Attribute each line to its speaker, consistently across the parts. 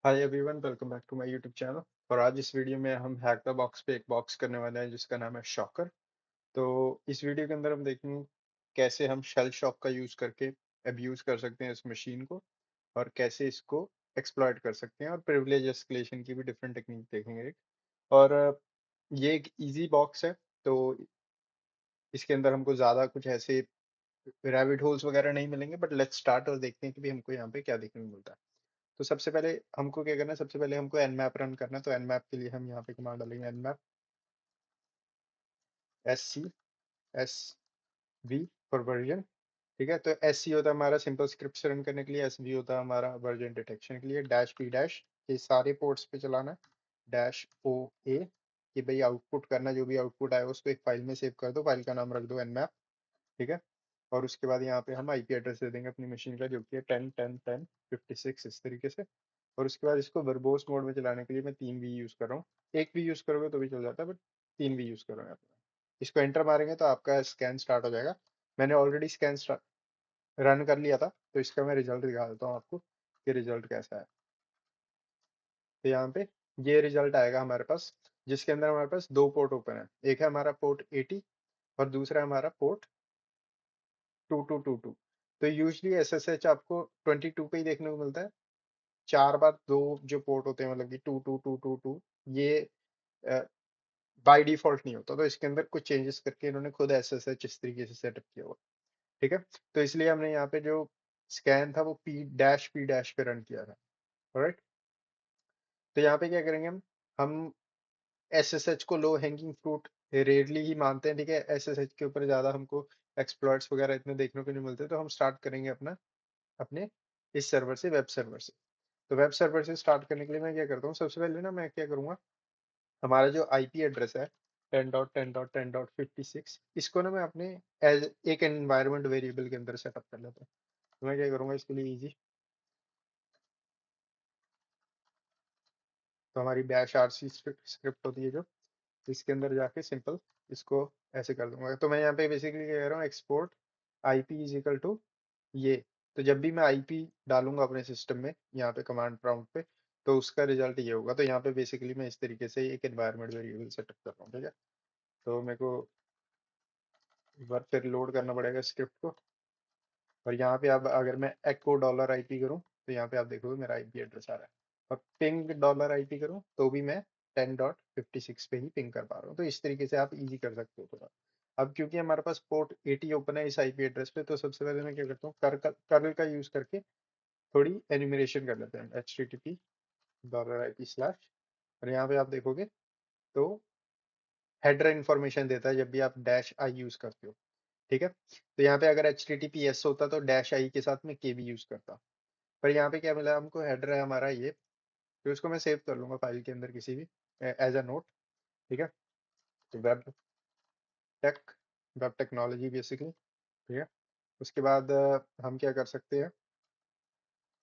Speaker 1: Hi everyone, welcome back to my YouTube channel. और आज इस वीडियो में हम हैक द बॉक्स पे एक बॉक्स करने वाले हैं जिसका नाम है शॉकर। तो इस वीडियो के अंदर हम देखेंगे कैसे हम शेल शॉक का यूज़ करके अब्यूज़ कर सकते हैं इस मशीन को, और कैसे इसको एक्सप्लॉइट कर सकते हैं, और प्रिविलेज एस्केलेशन की भी डिफरेंट टेक्निक देखेंगे एक। और ये एक इजी बॉक्स है, तो इसके अंदर हमको ज़्यादा कुछ ऐसे रैबिट होल्स वगैरह नहीं मिलेंगे, बट लेट्स स्टार्ट और देखते हैं कि भी हमको यहाँ पे क्या देखने को मिलता है। तो सबसे पहले हमको क्या करना है, सबसे पहले हमको nmap रन करना है। तो nmap के लिए हम यहाँ पे कमांड डालेंगे nmap sc sv for version. ठीक है, तो sc होता है हमारा सिंपल स्क्रिप्ट रन करने के लिए, sv होता है हमारा वर्जन डिटेक्शन के लिए, डैश p डैश ये सारे पोर्ट्स पे चलाना है, डैश o a कि भाई आउटपुट करना, जो भी आउटपुट आए उसको एक फाइल में सेव कर दो, फाइल का नाम रख दो nmap। ठीक है, और उसके बाद यहाँ पे हम आईपी एड्रेस दे देंगे अपनी मशीन का, जो कि है 10 10 10 56 इस तरीके से। और उसके बाद इसको वर्बोस मोड में चलाने के लिए मैं 3v यूज़ कर रहा हूँ। एक भी यूज़ करोगे तो भी चल जाता है, बट 3v यूज़ कर रहा हूँ यहाँ पे। इसको एंटर मारेंगे तो आपका स्कैन स्टार्ट हो जाएगा। मैंने ऑलरेडी स्कैन रन कर लिया था, तो इसका मैं रिजल्ट दिखा देता हूँ आपको कि रिजल्ट कैसा है। तो यहाँ पे ये रिजल्ट आएगा हमारे पास, जिसके अंदर हमारे पास दो पोर्ट ओपन है। एक है हमारा पोर्ट 80 और दूसरा है हमारा पोर्ट 2222। तो यूजली SSH आपको 22 पे ही देखने को मिलता है। चार बार दो जो पोर्ट होते हैं, मतलब कि 222222, ये बाय डिफॉल्ट नहीं होता, तो इसके अंदर कुछ चेंजेस करके इन्होंने खुद SSH इस तरीके से सेटअप किया हुआ। ठीक है, तो इसलिए हमने यहाँ पे जो स्कैन था वो p डैश पे रन किया था। राइट, तो यहाँ पे क्या करेंगे हम SSH को लो हैंगिंग फ्रूट रेयरली ही मानते हैं। ठीक है, SSH के ऊपर ज्यादा हमको एक्सप्लॉइट्स वगैरह इतने देखने को नहीं मिलते, तो हम स्टार्ट करेंगे अपना अपने इस सर्वर से, वेब सर्वर से। तो वेब सर्वर से स्टार्ट करने के लिए मैं क्या करता हूँ, सबसे पहले ना मैं क्या करूँगा, हमारा जो आईपी एड्रेस है 10.10.10.56, इसको ना मैं अपने एज एक एनवायरनमेंट वेरिएबल के अंदर सेटअप कर लेता हूँ। तो मैं क्या करूँगा इसके लिए इजी, तो हमारी बैश आरसी स्क्रिप्ट होती है जो, इसके अंदर जाके सिंपल इसको ऐसे कर दूंगा। तो मैं यहाँ पे बेसिकली क्या कह रहा हूँ, export IP is equal to ये। तो जब भी मैं आईपी डालूंगा अपने सिस्टम में यहाँ पे कमांड प्रॉम्प्ट पे, तो उसका रिजल्ट ये होगा। तो यहाँ पे बेसिकली मैं इस तरीके से एक एनवायरनमेंट वेरिएबल सेटअप कर रहा हूँ। ठीक है, तो मेरे को एक बार फिर लोड करना पड़ेगा स्क्रिप्ट को। और यहाँ पे अब अगर मैं एको डॉलर आईपी करूँ, तो यहाँ पे आप देखोगे मेरा आईपी एड्रेस आ रहा है। और पिंग डॉलर आईपी करूँ तो भी मैं 10.56 पे ही पिंग कर पा रहा हूँ। तो इस तरीके से आप इजी कर सकते हो थोड़ा। अब क्योंकि हमारे पास पोर्ट 80 ओपन है इस आईपी एड्रेस पे, तो सबसे पहले मैं क्या करता हूँ, कर्ल का यूज करके थोड़ी एनिमिनेशन कर लेते हैं, HTTP डॉलर IP स्लैश। और यहाँ पे आप देखोगे तो हेडर इन्फॉर्मेशन देता है जब भी आप डैश आई यूज करते हो। ठीक है, तो यहाँ पे अगर HTTPS होता तो डैश आई के साथ में KB यूज करता। पर यहाँ पे क्या मिला हमको, हेडर है हमारा ये, तो इसको मैं सेव कर लूंगा फाइल के अंदर किसी भी एज अ नोट। ठीक है, तो टेक वेब टेक्नोलॉजी बेसिकली। ठीक है, उसके बाद हम क्या कर सकते हैं,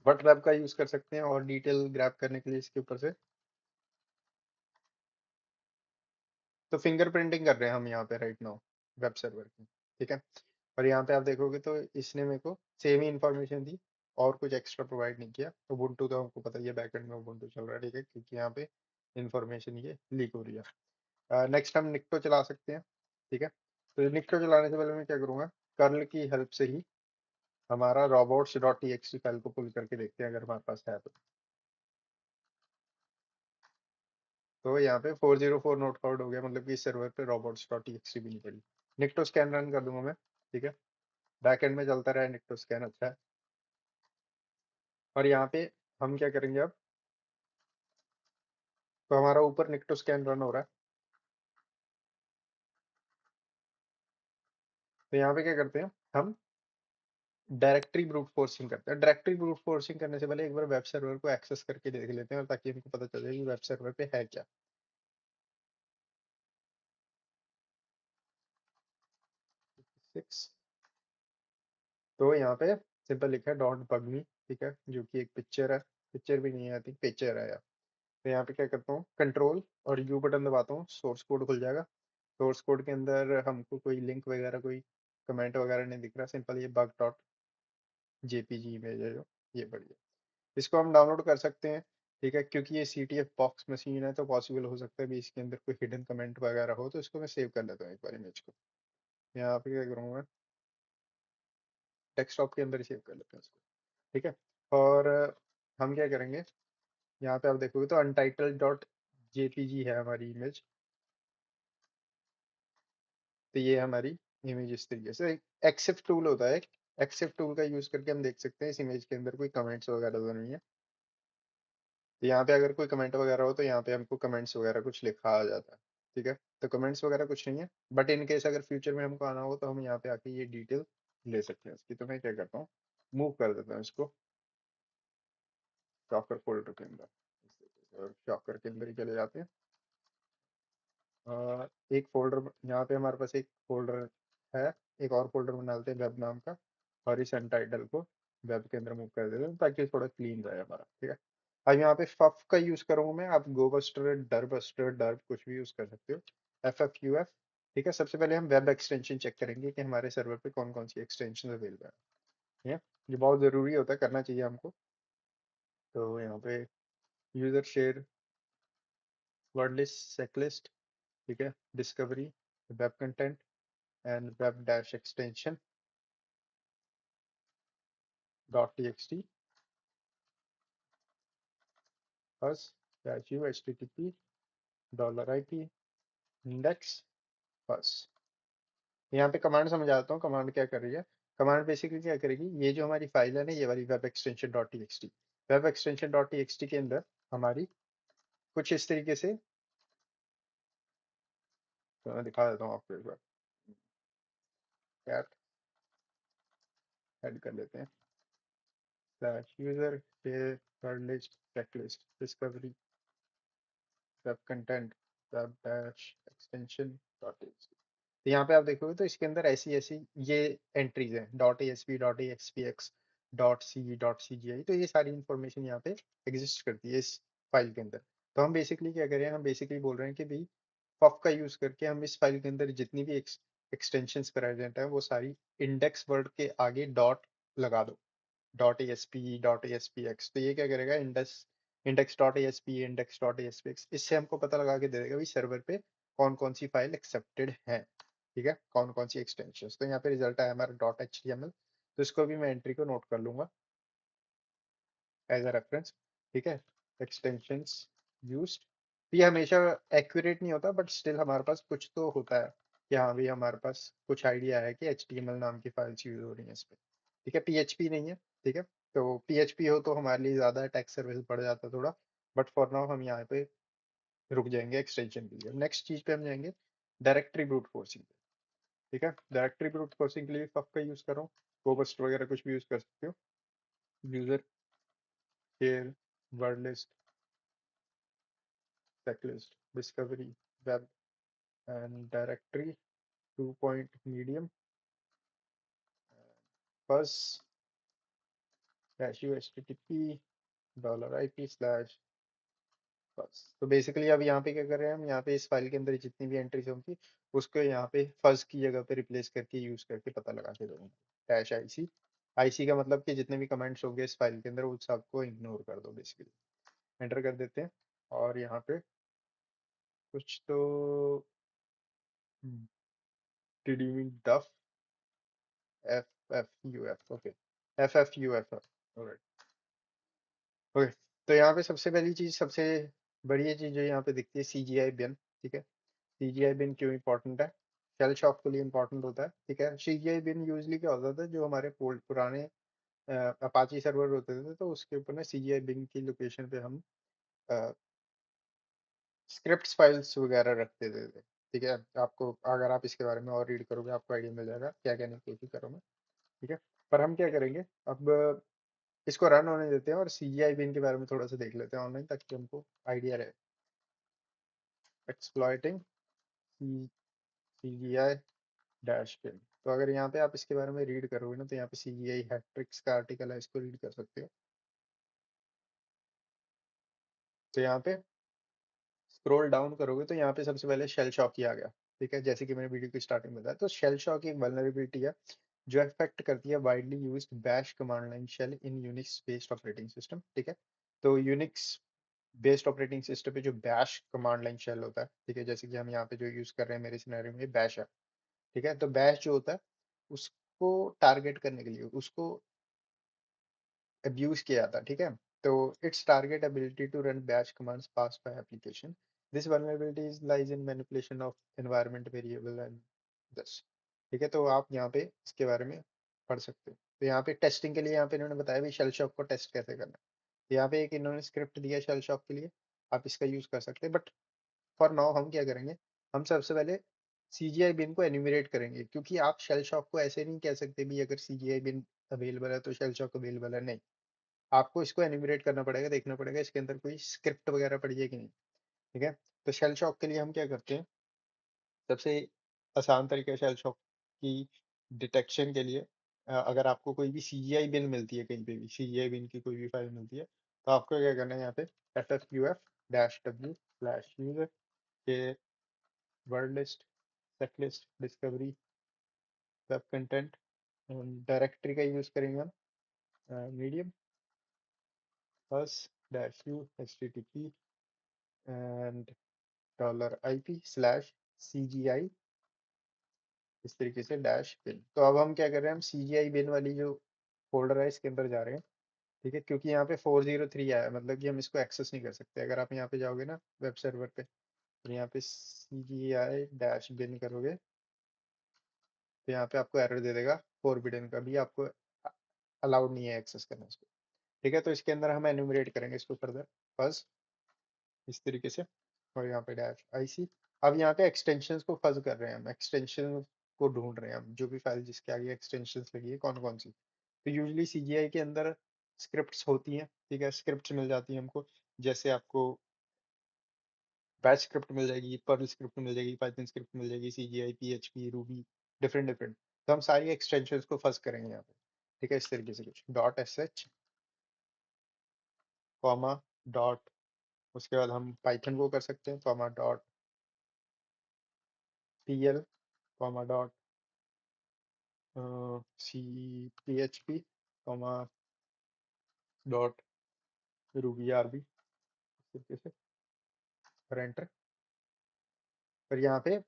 Speaker 1: वट वेब का यूज कर सकते हैं और डिटेल ग्रैब करने के लिए इसके ऊपर से। तो फिंगर प्रिंटिंग कर रहे हैं हम यहाँ पे राइट नाउ वेब सर्वर की। ठीक है, और यहाँ पे आप देखोगे तो इसने मेरे को सेम ही इंफॉर्मेशन दी, और कुछ एक्स्ट्रा प्रोवाइड नहीं किया। उबुंटू तो हमको पता ही है, बैकएंड में उबुंटू चल रहा है। ठीक है, क्योंकि यहाँ पे इंफॉर्मेशन ये लीक हो रही है। नेक्स्ट हम निक्टो चला सकते हैं। ठीक है, तो निक्टो चलाने से पहले मैं क्या करूँगा, कर्ल की हेल्प से ही हमारा robots.txt फाइल को पुल करके देखते हैं अगर हमारे पास है तो यहाँ पे 404 नोट फाउंड हो गया, मतलब कि इस सर्वर पे robots.txt भी नहीं पड़ी। निक्टो स्कैन रन कर दूंगा मैं। ठीक है, बैक एंड में चलता रहा निक्टो स्कैन, अच्छा है। और यहाँ पे हम क्या करेंगे अब, तो हमारा ऊपर निक्टो स्कैन रन हो रहा है। तो यहाँ पे क्या करते हैं हम, डायरेक्टरी ब्रूट फोर्सिंग करते हैं। डायरेक्टरी ब्रूट फोर्सिंग करने से पहले एक बार वेब सर्वर को एक्सेस करके देख लेते हैं, और ताकि हमको पता चल जाए कि वेब सर्वर पे है क्या। 6, तो यहाँ पे सिंपल लिखा है डॉट बग मी। ठीक है, जो कि एक पिक्चर है, पिक्चर भी नहीं है, आई थिंक पिक्चर है यार। तो यहाँ पे क्या करता हूँ, कंट्रोल और यू बटन दबाता हूँ, सोर्स कोड खुल जाएगा। सोर्स कोड के अंदर हमको कोई लिंक वगैरह, कोई कमेंट वगैरह नहीं दिख रहा, सिंपल ये बग डॉट JPG इमेज है जो, ये बढ़िया। इसको हम डाउनलोड कर सकते हैं। ठीक है, क्योंकि ये CTF बॉक्स मशीन है तो पॉसिबल हो सकता है भी इसके अंदर कोई हिडन कमेंट वगैरह हो, तो इसको मैं सेव कर लेता हूँ एक बार इमेज को। यहाँ पे क्या करूँगा, डेस्कटॉप के अंदर सेव कर लेते हैं इसको। ठीक है, और हम क्या करेंगे, यहाँ पे आप देखोगे तो अनटाइटल्ड डॉट जेपीजी है हमारी इमेज। तो ये हमारी इमेज इस तरीके से एक्सेप्ट टूल होता है, एक्सेप्ट टूल का यूज करके हम देख सकते हैं इस इमेज के अंदर कोई कमेंट्स वगैरह तो नहीं है। तो यहाँ पे अगर कोई कमेंट वगैरह हो तो यहाँ पे हमको कमेंट्स वगैरह कुछ लिखा आ जाता है। ठीक है, तो कमेंट्स वगैरह कुछ नहीं है, बट इन केस अगर फ्यूचर में हमको आना हो तो हम यहाँ पे आके ये डिटेल ले सकते हैं इसकी। तो मैं क्या करता हूँ, मूव कर देता हूँ इसको शॉकर फोल्डर के अंदर, शॉकर के अंदर ही चले जाते हैं। एक फोल्डर यहाँ पे हमारे पास एक फोल्डर है, एक और फोल्डर बना लेते हैं वेब नाम का, और इस अनटाइटल को वेब के अंदर मूव कर देते हैं ताकि थोड़ा क्लीन रहे हमारा। ठीक है, अब यहाँ पे फफ का यूज करूंगा मैं, आप गो बस्टर, डर बस्टर, डर कुछ भी यूज कर सकते हो, FFUF। ठीक है, सबसे पहले हम वेब एक्सटेंशन चेक करेंगे कि हमारे सर्वर पे कौन कौन सी एक्सटेंशन अवेलेबल है। ठीक है, ये बहुत जरूरी होता है, करना चाहिए हमको। तो यहाँ पे यूजर शेयर वर्ड लिस्ट, सेकलिस्ट, ठीक है, discovery, web content and web dash extension dot txt, बस dash you HTTP $IP index, बस। यहाँ पे कमांड समझ आता हूँ, कमांड क्या कर रही है। कमांड बेसिकली क्या करेगी, ये जो हमारी फाइल है ना, ये वाली web extension dot txt, web extension dot txt के अंदर हमारी कुछ इस तरीके से, तो मैं दिखा देता हूँ आपको एक बार, कैट ऐड कर लेते हैं, slash user share word list checklist discovery web content web dash extension dot txt। तो यहाँ पे आप देखोगे तो इसके अंदर ऐसी ऐसी ये एंट्रीज हैं, .asp, .axpx, .c, .cgi, तो ये सारी इंफॉर्मेशन यहाँ पे एग्जिस्ट करती है इस फाइल के अंदर। तो हम बेसिकली क्या करें, हम बेसिकली बोल रहे हैं कि भाई पफ का यूज करके हम इस फाइल के अंदर जितनी भी एक्सटेंशंस प्रेजेंट है वो सारी इंडेक्स वर्ड के आगे डॉट लगा दो, .asp, .aspx। तो ये क्या करेगा, index index .asp, index .aspx, इससे हमको पता लगा के दे देगा भाई सर्वर पे कौन कौन सी फाइल एक्सेप्टेड है। ठीक है, कौन कौन सी एक्सटेंशन। तो यहाँ पे रिजल्ट आया हमारा .html, तो इसको भी मैं एंट्री को नोट कर लूंगा एज अ रेफरेंस। ठीक है, एक्सटेंशंस यूज्ड, ये हमेशा एक्यूरेट नहीं होता, बट स्टिल हमारे पास कुछ तो होता है कि हाँ भी हमारे पास कुछ आइडिया है कि HTML नाम की फाइल्स यूज हो रही है इस पे। ठीक है, PHP नहीं है। ठीक है, तो PHP हो तो हमारे लिए ज़्यादा टैक्स सर्विस बढ़ जाता थोड़ा, बट फॉर नाउ हम यहाँ पे रुक जाएंगे एक्सटेंशन के लिए। नेक्स्ट चीज पे हम जाएंगे, डायरेक्टरी ब्रूट फोर्सिंग। ठीक है, डायरेक्टरी ब्रूट फोर्सिंग के लिए पफ का यूज करो, गोबस्ट वगैरह कुछ भी यूज कर सकते हो, user share word list checklist discovery web and directory 2 point medium बस डैश HTTP $IP स्लैश बस। तो बेसिकली अब यहाँ पे क्या कर रहे हैं हम, यहाँ पे इस फाइल के अंदर जितनी भी एंट्रीज होंगी उसको यहाँ पे फर्स्ट की जगह पे रिप्लेस करके यूज करके पता लगा के दूंगा, डैश IC का मतलब कि जितने भी कमेंट्स होंगे इस फाइल के अंदर उस सबको इग्नोर कर दो बेसिकली। एंटर कर देते हैं, और यहाँ पे कुछ तो डिड यू मीन डफ, FFUF, okay, FFUF, alright. Okay, तो यहाँ पे सबसे पहली चीज, सबसे बढ़िया चीज जो यहाँ पे दिखती है, CGI बिन। ठीक है, CGI बिन क्यों इंपॉर्टेंट है, शेल शॉप के लिए इंपॉर्टेंट होता है। ठीक है, CGI बिन यूजली क्या होता था, जो हमारे पुराने अपाची सर्वर होते थे तो उसके ऊपर ना CGI बिन की लोकेशन पे हम स्क्रिप्ट्स फाइल्स वगैरह रखते थे। ठीक है, आपको अगर आप इसके बारे में और रीड करोगे आपको आइडिया मिल जाएगा क्या कहने की कोशिश करूँ मैं। ठीक है, पर हम क्या करेंगे अब, इसको रन होने देते हैं और CGI बिन के बारे में थोड़ा सा देख लेते हैं ऑनलाइन ताकि हमको आइडिया रहे। एक्सप्लॉइटिंग CGI डैश बिन, तो अगर यहाँ पे आप इसके बारे में रीड करोगे ना तो यहाँ पे CGI हैट्रिक्स का आर्टिकल है, इसको रीड कर सकते हो। तो यहाँ पे स्क्रॉल डाउन करोगे तो यहाँ पे सबसे पहले शेल शॉक ही आ गया। ठीक है, जैसे कि मैंने वीडियो की स्टार्टिंग में बताया, तो शेल शॉक एक वल्नरेबिलिटी है जो अफेक्ट करती है widely used bash command line shell in Unix based operating system. ठीक है, तो यूनिक्स बेस्ड ऑपरेटिंग सिस्टम पे जो बैश कमांड लाइन शेल होता है, ठीक है, जैसे कि हम यहाँ पे जो यूज कर रहे हैं मेरे सिनेरियो में बैश है, ठीक है, तो बैश जो होता है उसको टारगेट करने के लिए उसको abuse किया था, ठीक है। तो its target ability to run bash commands passed by application. This vulnerability is lies in manipulation of environment variable and this, ठीक है। तो आप यहाँ पे इसके बारे में पढ़ सकते हो। तो यहाँ पे टेस्टिंग के लिए यहाँ पे इन्होंने बताया भी शेल शॉक को टेस्ट कैसे करना है। तो यहाँ पे एक इन्होंने स्क्रिप्ट दिया शेल शॉक के लिए, आप इसका यूज कर सकते हैं। बट फॉर नाउ हम क्या करेंगे, हम सबसे पहले CGI बिन को एन्यूमरेट करेंगे, क्योंकि आप शेल शॉक को ऐसे नहीं कह सकते भी अगर CGI बिन अवेलेबल है तो शेल शॉक अवेलेबल है, नहीं। आपको इसको एनिमेट करना पड़ेगा, देखना पड़ेगा इसके अंदर कोई स्क्रिप्ट वगैरह पड़ी है कि नहीं, ठीक है। तो शेल शॉक के लिए हम क्या करते हैं, सबसे आसान तरीका शेल शॉक की डिटेक्शन के लिए, अगर आपको कोई भी CGI बिन मिलती है, कहीं पे भी CGI बिन की कोई भी फाइल मिलती है, तो आपको क्या करना है, यहाँ पे ffuf-w/user के word list, set list, discovery, web content, directory का यूज करेंगे हम, medium us-u http and $IP/CGI, इस तरीके से डैश बिन। तो अब हम क्या कर रहे हैं, हम CGI बिन वाली जो फोल्डर है इसके अंदर जा रहे हैं, ठीक है, क्योंकि यहाँ पे 403 आया है, मतलब कि हम इसको एक्सेस नहीं कर सकते। अगर आप यहाँ पे जाओगे ना वेब सर्वर पे, तो यहाँ पे CGI-bin करोगे, तो यहाँ पे आपको एरर दे देगा, फोरबिडन का भी आपको अलाउड नहीं है एक्सेस करना इसको, ठीक है। तो इसके अंदर हम एन्यूमरेट करेंगे इसको फर्दर, बस इस तरीके से, और यहाँ पे डैश IC। अब यहाँ पे एक्सटेंशंस को फज कर रहे हैं हम, एक्सटेंशन को ढूंढ रहे हैं हम, जो भी फाइल जिसके आगे एक्सटेंशंस लगी है कौन कौन सी। तो यूजली CGI के अंदर स्क्रिप्ट्स होती हैं, ठीक है, स्क्रिप्ट्स मिल जाती हैं हमको, जैसे आपको बैच स्क्रिप्ट मिल जाएगी, पर्ल स्क्रिप्ट मिल जाएगी, पाइथन स्क्रिप्ट मिल जाएगी, CGI, PHP, Ruby, different different. तो हम सारी एक्सटेंशंस को फज करेंगे यहाँ पे, ठीक है, इस तरीके से कुछ .sh, कॉमा, डॉट, उसके बाद हम पाइथन को कर सकते हैं, कॉमा .pl, कॉमा सी PHP, कॉमा रूबी आरबी, इस तरीके से, और एंटर। और यहाँ पे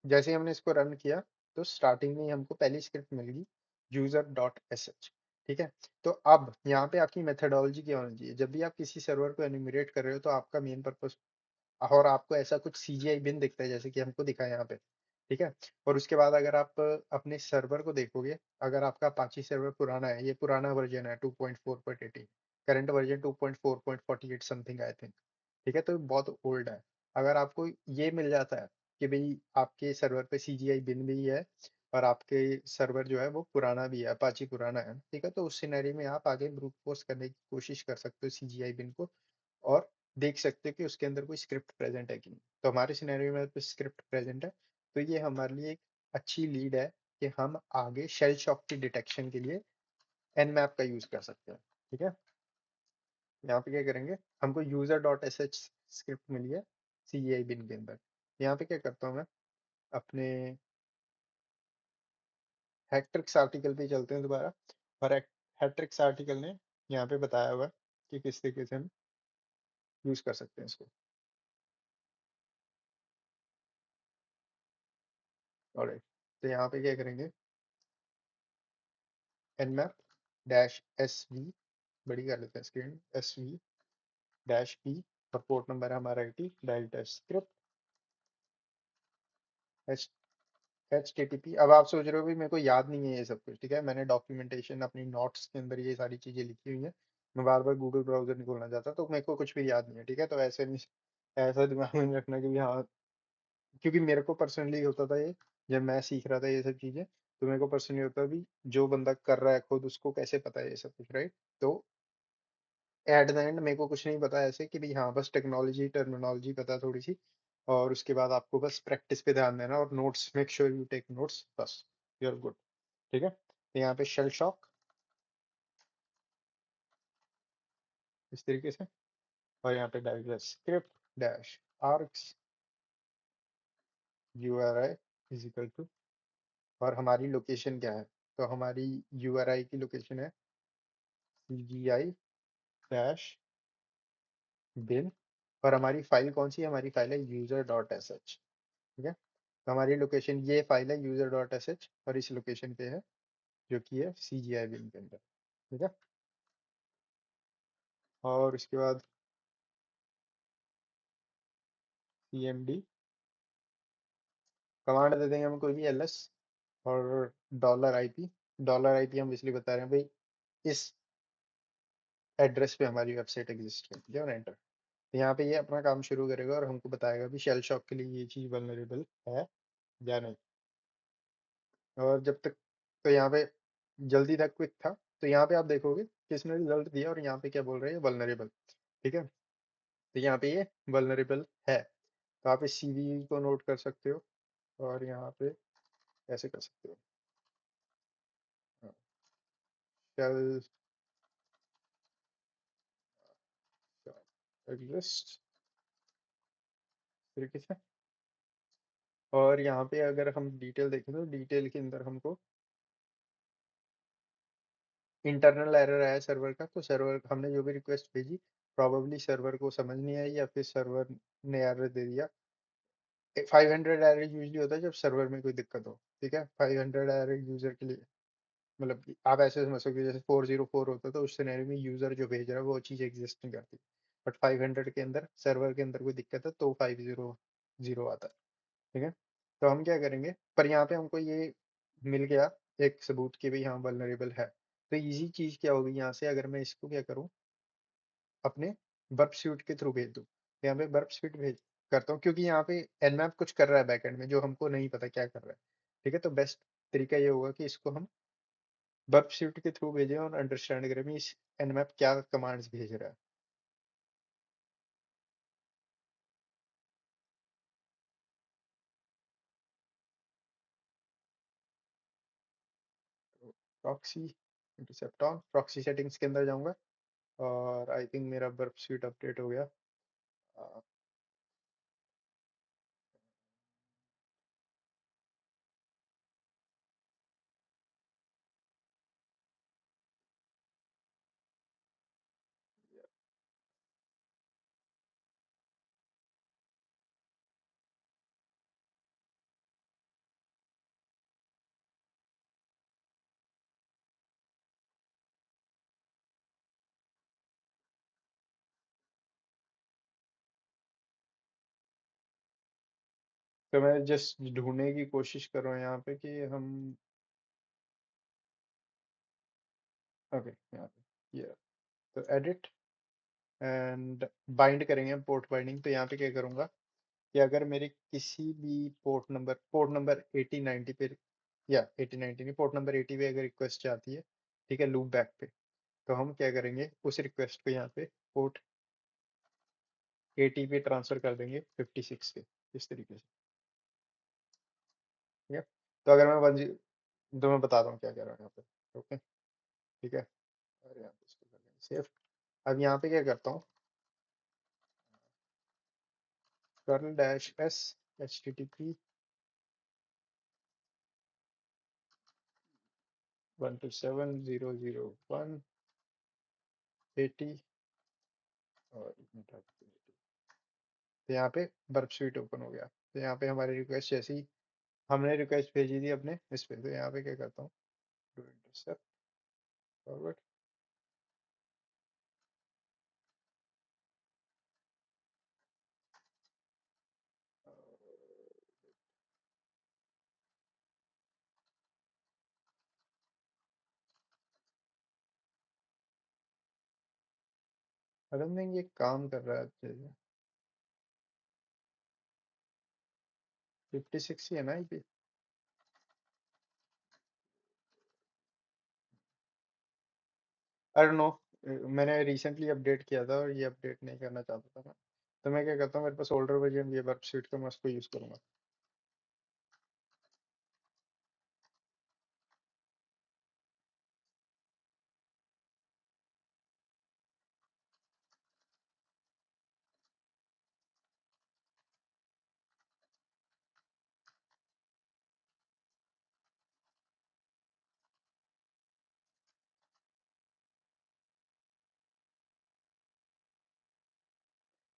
Speaker 1: जैसे ही हमने इसको रन किया, तो स्टार्टिंग में ही हमको पहली स्क्रिप्ट मिल गई user.sh, ठीक है। तो अब यहाँ पे आपकी मेथडोलॉजी क्या होनी चाहिए, जब भी आप किसी सर्वर को एनिमरेट कर रहे हो, तो आपका मेन पर्पस, और आपको ऐसा कुछ CGI बिन दिखता है जैसे कि हमको दिखा है यहाँ पे, ठीक है। और उसके बाद अगर आप अपने सर्वर को देखोगे, अगर आपका अपाची सर्वर पुराना है, ये पुराना वर्जन है 2.4.18, current version 2.4.48 something I think, ठीक है, तो बहुत ओल्ड है। अगर आपको ये मिल जाता है कि भाई आपके सर्वर पे CGI बिन भी है, और आपके सर्वर जो है वो पुराना भी है, अपाची पुराना है, ठीक है, तो उस सिनेरियो में आप आगे ब्रूट फोर्स करने की कोशिश कर सकते हो CGI बिन को, और देख सकते हो कि उसके अंदर कोई स्क्रिप्ट प्रेजेंट है कि नहीं। तो हमारे सिनेरियो में तो स्क्रिप्ट प्रेजेंट है, तो ये हमारे लिए एक अच्छी लीड है कि हम आगे शेल शॉक की डिटेक्शन के लिए nmap का यूज कर सकते हैं, ठीक है। यहाँ पे क्या करेंगे, हमको user.sh स्क्रिप्ट मिली है CGI बिन के अंदर। यहाँ पे क्या करता हूँ मैं, अपने हैट्रिक्स आर्टिकल पे चलते हैं दोबारा, और हैट्रिक्स आर्टिकल ने यहाँ पे बताया हुआ है कि किस तरीके से हम यूज कर सकते हैं इसको। ऑलराइट, तो यहाँ पे क्या करेंगे, nmap-sv, बड़ी कर लेते हैं स्क्रीन, sv-p, और पोर्ट नंबर है हमारा 80, डैश डैश स्क्रिप्ट HTTP। अब आप सोच रहे हो भी मेरे को याद नहीं है ये सब कुछ, ठीक है, मैंने डॉक्यूमेंटेशन अपनी नोट्स के अंदर ये सारी चीजें लिखी हुई हैं, मैं बार बार गूगल ब्राउजर नहीं खोलना चाहता, तो मेरे को कुछ भी याद नहीं है, ठीक है। तो ऐसे नहीं, ऐसा दिमाग में नहीं रखना कि भी हाँ, क्योंकि मेरे को पर्सनली होता था ये, जब मैं सीख रहा था ये सब चीजें, तो मेरे को पर्सनली होता भी जो बंदा कर रहा है खुद उसको कैसे पता है ये सब कुछ, राइट। तो एट द एंड मेरे को कुछ नहीं पता ऐसे कि भाई हाँ, बस टेक्नोलॉजी टर्मिनोलॉजी पता थोड़ी सी, और उसके बाद आपको बस प्रैक्टिस पे ध्यान देना, और notes, make sure you take notes, बस यू आर गुड, ठीक है। तो यहाँ पे शेल शॉक इस तरीके से, और यहाँ पे diagram script dash args URI is equal to, और हमारी लोकेशन क्या है, तो हमारी URI की लोकेशन है CGI डैश बिन और हमारी फाइल कौन सी है, हमारी फाइल है यूजर डॉट एस एच। ठीक है, तो हमारी लोकेशन ये फाइल है यूजर डॉट एस एच, और इस लोकेशन पे है जो कि है सी जी आई बिन के अंदर। ठीक है, और उसके बाद सी एम डी कमांड दे देंगे हम कोई भी एल एस, और dollar I P. Dollar I P हम इसलिए बता रहे हैं भाई इस एड्रेस पे हमारी वेबसाइट एग्जिस्ट करती है, और एंटर। तो यहाँ पे ये अपना काम शुरू करेगा और हमको बताएगा भी शेल शॉक के लिए ये चीज़ वल्नरेबल है या नहीं। और जब तक, तो यहाँ पे जल्दी था, क्विक था, तो यहाँ पे आप देखोगे कि इसने रिजल्ट दिया और यहाँ पे क्या बोल रहे हैं, वल्नरेबल। ठीक है, तो यहाँ पे ये वल्नरेबल है। तो आप इस सीवी को नोट कर सकते हो, और यहाँ पे ऐसे कर सकते हो, शेल एग्जिस्ट तरीके से। और यहाँ पे अगर हम डिटेल देखें तो डिटेल के अंदर हमको इंटरनल एरर आया सर्वर का, तो सर्वर हमने जो भी रिक्वेस्ट भेजी प्रॉबेबली सर्वर को समझ नहीं आई, या फिर सर्वर ने एरर दे दिया। 500 एरर यूजली होता है जब सर्वर में कोई दिक्कत हो। ठीक है, 500 एरर यूजर के लिए, मतलब कि आप ऐसे समझ सकते हो जैसे 404 होता है, तो उस सिनेरियो में यूजर जो भेज रहा है वो चीज़ एग्जिस्ट नहीं करती। बट 500 के अंदर सर्वर के अंदर कोई दिक्कत है तो 500 आता है। ठीक है, तो हम क्या करेंगे, पर यहाँ पे हमको ये मिल गया एक सबूत कि भाई हाँ वल्नरेबल है। तो इजी चीज़ क्या होगी यहाँ से, अगर मैं इसको क्या करूँ, अपने बर्प स्यूट के थ्रू भेज दूँ, तो यहाँ पे बर्प स्यूट भेज करता हूँ, क्योंकि यहाँ पे nmap कुछ कर रहा है बैकएंड में जो हमको नहीं पता क्या कर रहा है। ठीक है, तो बेस्ट तरीका ये होगा कि इसको हम बर्प स्यूट के थ्रू भेजें और अंडरस्टैंड करें भी इस nmap क्या कमांड्स भेज रहा है। तो proxy intercept on, proxy settings के अंदर जाऊंगा, और आई थिंक मेरा बर्प स्यूट अपडेट हो गया। तो मैं जस्ट ढूंढने की कोशिश कर रहा हूँ यहाँ पे कि हम, ओके यहाँ पे ये, तो एडिट एंड बाइंड करेंगे हम पोर्ट बाइंडिंग। तो यहाँ पे क्या करूँगा कि अगर मेरे किसी भी पोर्ट नंबर 8090 पे, या 8090 नहीं, पोर्ट नंबर 80 पे अगर रिक्वेस्ट आती है, ठीक है, लूप बैक पे, तो हम क्या करेंगे उस रिक्वेस्ट को यहाँ पे पोर्ट 80 पे ट्रांसफर कर देंगे 56 पे, इस तरीके से। ठीक है, तो अगर मैं तो मैं बताता हूँ क्या कह रहा हूँ यहाँ पे। ओके, ठीक है, और यहाँ पे इसको कर देंगे सेव। अब यहाँ पे क्या करता हूँ, curl dash S H T T P 127.0.0.180, और तो यहाँ पे बर्प स्वीट ओपन हो गया। तो यहाँ पे हमारी रिक्वेस्ट जैसी हमने रिक्वेस्ट भेजी थी अपने इस पे, तो यहाँ पे क्या करता हूँ, डू इंटरसेप्ट फॉरवर्ड। अरे नहीं, ये काम कर रहा है अच्छे से। 56 ही है ना IP। अरे नो, मैंने रिसेंटली अपडेट किया था और ये अपडेट नहीं करना चाहता था मैं। तो मैं क्या करता हूँ, मेरे पास ओल्डर वर्जन ये बर्प स्वीट का, मैं उसको यूज करूंगा।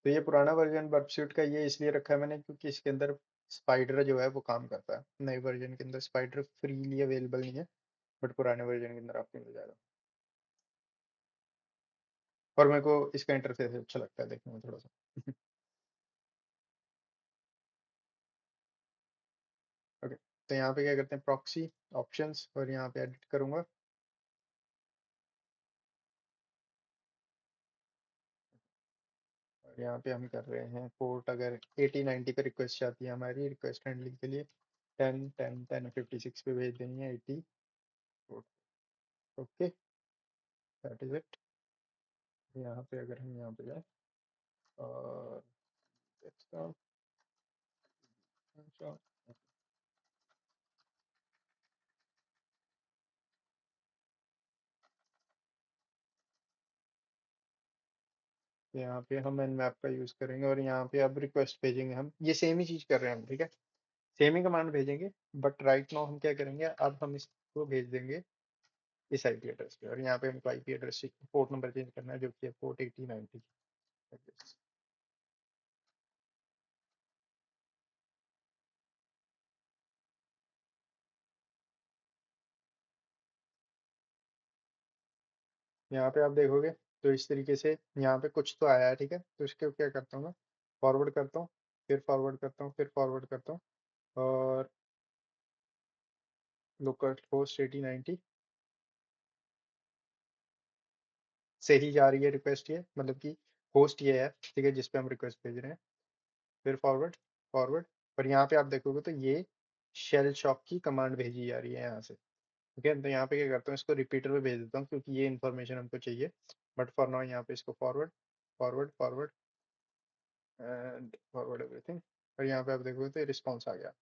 Speaker 1: तो ये पुराना वर्जन बर्पसूट का ये इसलिए रखा है मैंने क्योंकि इसके अंदर स्पाइडर जो है वो काम करता है। नए वर्जन के अंदर स्पाइडर फ्रीली अवेलेबल नहीं है, बट पुराने वर्जन के अंदर आपको मिल जाएगा। और मेरे को इसका इंटरफेस अच्छा लगता है देखने में थोड़ा सा। ओके, तो यहाँ पे क्या करते हैं, प्रॉक्सी ऑप्शंस, और यहाँ पे एडिट करूंगा। और यहाँ पे हम कर रहे हैं पोर्ट, अगर 8090 पे रिक्वेस्ट आती है हमारी रिक्वेस्ट हैंडलिंग के लिए 10 10 10 56 पे भेज देनी है 80। Okay, that is it. यहाँ पे अगर हम यहाँ पे जाए और desktop, अच्छा, यहाँ पे हम एन मैप का यूज करेंगे और यहाँ पे अब रिक्वेस्ट भेजेंगे। हम ये सेम ही चीज कर रहे हैं हम, ठीक है, सेम ही कमांड भेजेंगे। बट राइट नाउ हम क्या करेंगे, अब हम इसको भेज देंगे इस आईपी एड्रेस पे, और यहाँ पे हमको IP address port number change करना है जो कि है पोर्ट 8090। यहाँ पे आप देखोगे तो इस तरीके से यहाँ पे कुछ तो आया है, ठीक है, तो इसके क्या करता हूँ मैं, फॉरवर्ड करता हूँ, फिर फॉरवर्ड करता हूँ, फिर फॉरवर्ड करता हूँ, और लोकल होस्ट 8090 से ही जा रही है रिक्वेस्ट, ये मतलब कि होस्ट ये है, ठीक है, जिस पे हम रिक्वेस्ट भेज रहे हैं। फिर फॉरवर्ड, फॉरवर्ड, और यहाँ पे आप देखोगे तो ये शेल शॉप की कमांड भेजी जा रही है यहाँ से। ठीक है, तो यहाँ पे क्या करता हूँ, इसको रिपीटर पे भेज देता हूँ क्योंकि ये इन्फॉर्मेशन हमको चाहिए। बट फॉर नाउ यहाँ पे इसको forward, forward, forward and forward everything, और यहाँ पे आप देखोगे तो रिस्पॉन्स आ गया।